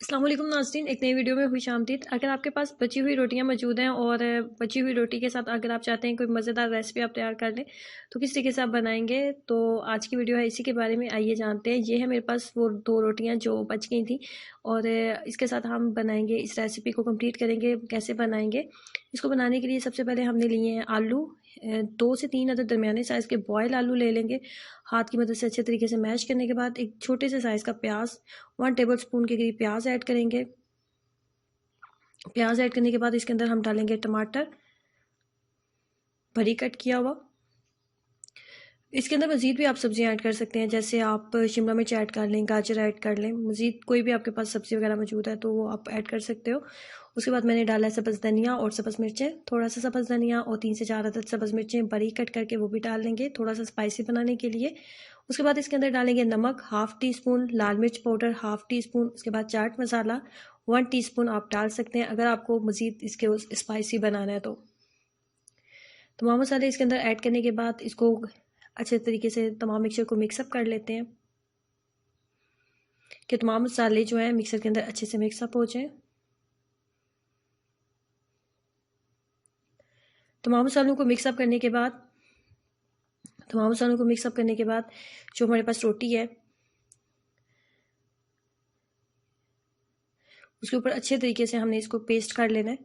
अस्सलाम वालेकुम नाज़रीन, एक नई वीडियो में खुशामदीद। अगर आपके पास बची हुई रोटियां मौजूद हैं और बची हुई रोटी के साथ अगर आप चाहते हैं कोई मज़ेदार रेसिपी आप तैयार कर लें तो किस तरीके से आप बनाएंगे, तो आज की वीडियो है इसी के बारे में। आइए जानते हैं। ये है मेरे पास वो दो रोटियां जो बच गई थी और इसके साथ हम बनाएंगे, इस रेसिपी को कंप्लीट करेंगे। कैसे बनाएंगे इसको बनाने के लिए सबसे पहले हमने लिए हैं आलू। 2 से 3 अदद दरमियाने साइज़ के बॉयल आलू ले लेंगे। हाथ की मदद से अच्छे तरीके से मैश करने के बाद एक छोटे से साइज़ का प्याज, 1 टेबल स्पून के करीब प्याज ऐड करेंगे। प्याज ऐड करने के बाद इसके अंदर हम डालेंगे टमाटर भरी कट किया हुआ। इसके अंदर मज़ीद भी आप सब्जियां ऐड कर सकते हैं, जैसे आप शिमला मिर्च ऐड कर लें, गाजर ऐड कर लें, मज़ीद कोई भी आपके पास सब्ज़ी वगैरह मौजूद है तो वो आप ऐड कर सकते हो। उसके बाद मैंने डाला है सब्ज़ धनिया और सब्ज़ मिर्चें, थोड़ा सा सब्ज़ धनिया और 3 से 4 अदद सब्ज़ मिर्चें बारीक कट करके वो भी डाल लेंगे, थोड़ा सा स्पाइसी बनाने के लिए। उसके बाद इसके अंदर डालेंगे नमक 1/2 टी स्पून, लाल मिर्च पाउडर 1/2 टी स्पून, उसके बाद चाट मसाला 1 टीस्पून आप डाल सकते हैं अगर आपको मज़ीद इसके स्पाइसी बनाना है तो। तमाम मसाले इसके अंदर ऐड करने के बाद इसको अच्छे तरीके से तमाम मिक्सचर को मिक्सअप कर लेते हैं कि तमाम मसाले जो हैं मिक्सर के अंदर अच्छे से मिक्सअप हो जाएं। तमाम मसालों को मिक्सअप करने के बाद जो हमारे पास रोटी है उसके ऊपर अच्छे तरीके से हमने इसको पेस्ट कर लेना है।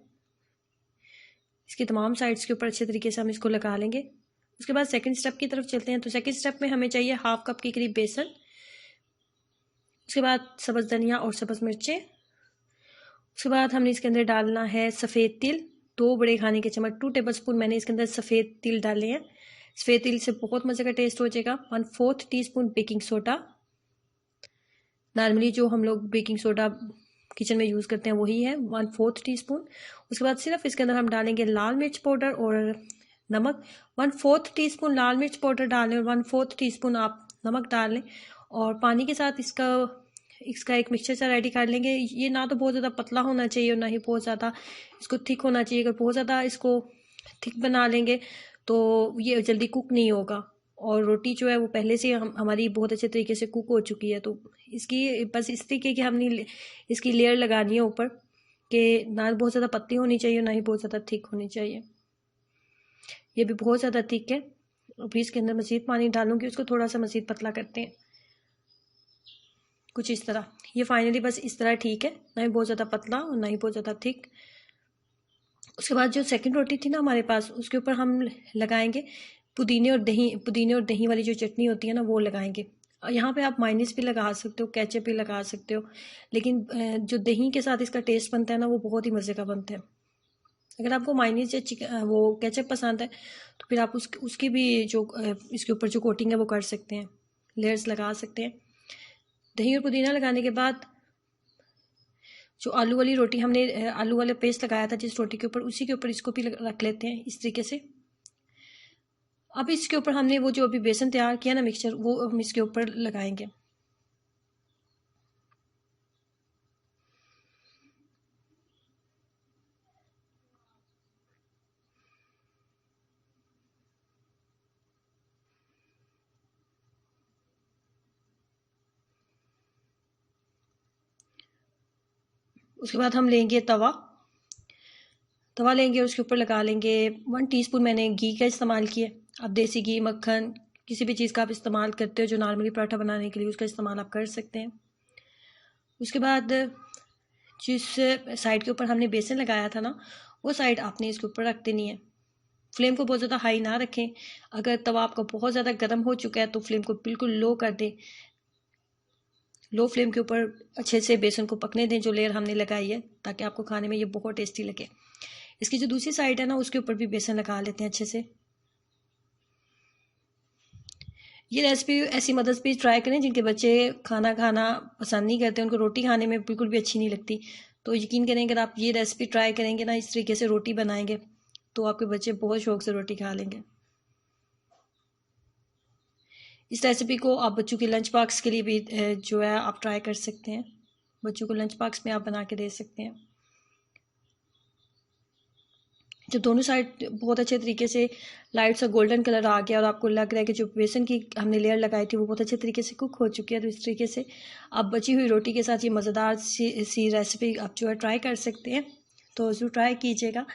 इसकी तमाम साइड्स के ऊपर अच्छे तरीके से हम इसको लगा लेंगे। उसके बाद सेकंड स्टेप की तरफ चलते हैं। तो सेकंड स्टेप में हमें चाहिए 1/2 कप के करीब बेसन। उसके बाद सब्ज़ धनिया और सब्ज़ मिर्चें। उसके बाद हमने इसके अंदर डालना है सफ़ेद तिल, 2 बड़े खाने के चम्मच, 2 टेबल स्पून मैंने इसके अंदर सफ़ेद तिल डाले हैं। सफ़ेद तिल से बहुत मज़े का टेस्ट हो जाएगा। 1/4 टीस्पून बेकिंग सोडा, नॉर्मली जो हम लोग बेकिंग सोडा किचन में यूज़ करते हैं वही है, 1/4 टीस्पून। उसके बाद सिर्फ इसके अंदर हम डालेंगे लाल मिर्च पाउडर और नमक। 1/4 टीस्पून लाल मिर्च पाउडर डालें और 1/4 टीस्पून आप नमक डाल लें और पानी के साथ इसका एक मिक्सचर सा रेडी कर लेंगे। ये ना तो बहुत ज़्यादा पतला होना चाहिए और ना ही बहुत ज़्यादा इसको थिक होना चाहिए। अगर बहुत ज़्यादा इसको थिक बना लेंगे तो ये जल्दी कुक नहीं होगा और रोटी जो है वो पहले से हमारी बहुत अच्छे तरीके से कुक हो चुकी है। तो इसकी बस इस तरीके की हमने इसकी लेयर लगानी है ऊपर, कि ना बहुत ज़्यादा पतली होनी चाहिए और ना ही बहुत ज़्यादा थिक होनी चाहिए। ये भी बहुत ज़्यादा थिक है। अभी इसके अंदर मज़ीद पानी डालूंगी, उसको थोड़ा सा मज़ीद पतला करते हैं, कुछ इस तरह। ये फाइनली बस इस तरह ठीक है, ना ही बहुत ज़्यादा पतला और ना ही बहुत ज़्यादा थिक। उसके बाद जो सेकंड रोटी थी ना हमारे पास, उसके ऊपर हम लगाएंगे पुदीने और दही वाली जो चटनी होती है ना वो लगाएंगे। यहाँ पे आप मायोनीज भी लगा सकते हो, केचप भी लगा सकते हो, लेकिन जो दही के साथ इसका टेस्ट बनता है ना वो बहुत ही मज़े का बनता है। अगर आपको मायोनीज या वो केचप पसंद है तो फिर आप उसकी भी जो इसके ऊपर जो कोटिंग है वो कर सकते हैं, लेयर्स लगा सकते हैं। दही और पुदीना लगाने के बाद जो आलू वाली रोटी हमने आलू वाला पेस्ट लगाया था जिस रोटी के ऊपर, उसी के ऊपर इसको भी रख लेते हैं इस तरीके से। अब इसके ऊपर हमने वो जो अभी बेसन तैयार किया ना मिक्सचर, वो हम इसके ऊपर लगाएंगे। उसके बाद हम लेंगे तवा लेंगे, उसके ऊपर लगा लेंगे 1 टीस्पून मैंने घी का इस्तेमाल किया। आप देसी घी, मक्खन, किसी भी चीज़ का आप इस्तेमाल करते हो जो नॉर्मली पराठा बनाने के लिए, उसका इस्तेमाल आप कर सकते हैं। उसके बाद जिस साइड के ऊपर हमने बेसन लगाया था ना वो साइड आपने इसके ऊपर रख देनी है। फ्लेम को बहुत ज़्यादा हाई ना रखें। अगर तवा आपका बहुत ज़्यादा गर्म हो चुका है तो फ्लेम को बिल्कुल लो कर दें। लो फ्लेम के ऊपर अच्छे से बेसन को पकने दें जो लेयर हमने लगाई है, ताकि आपको खाने में ये बहुत टेस्टी लगे। इसकी जो दूसरी साइड है ना उसके ऊपर भी बेसन लगा लेते हैं अच्छे से। ये रेसिपी ऐसी मदर्स भी ट्राई करें जिनके बच्चे खाना खाना पसंद नहीं करते, उनको रोटी खाने में बिल्कुल भी अच्छी नहीं लगती। तो यकीन करें अगर आप ये रेसिपी ट्राई करेंगे ना, इस तरीके से रोटी बनाएंगे तो आपके बच्चे बहुत शौक से रोटी खा लेंगे। इस रेसिपी को आप बच्चों के लंच बॉक्स के लिए भी जो है आप ट्राई कर सकते हैं। बच्चों को लंच बॉक्स में आप बना के दे सकते हैं। जब दोनों साइड बहुत अच्छे तरीके से लाइट सा गोल्डन कलर आ गया और आपको लग रहा है कि जो बेसन की हमने लेयर लगाई थी वो बहुत अच्छे तरीके से कुक हो चुकी है, तो इस तरीके से आप बची हुई रोटी के साथ ये मज़ेदार सी रेसिपी आप जो है ट्राई कर सकते हैं। तो ज़रूर ट्राई कीजिएगा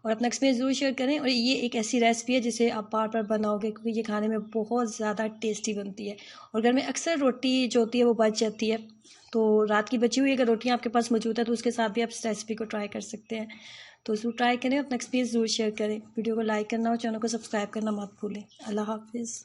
और अपना एक्सपीरियंस ज़रूर शेयर करें। और ये एक ऐसी रेसिपी है जिसे आप बार बार बनाओगे, क्योंकि ये खाने में बहुत ज़्यादा टेस्टी बनती है। और घर में अक्सर रोटी जो होती है वो बच जाती है, तो रात की बची हुई अगर रोटियाँ आपके पास मौजूद है तो उसके साथ भी आप इस रेसिपी को ट्राई कर सकते हैं। तो ज़रूर ट्राई करें, अपना एक्सपीरियंस ज़रूर शेयर करें। वीडियो को लाइक करना और चैनल को सब्सक्राइब करना मत भूलें। अल्लाह हाफिज़।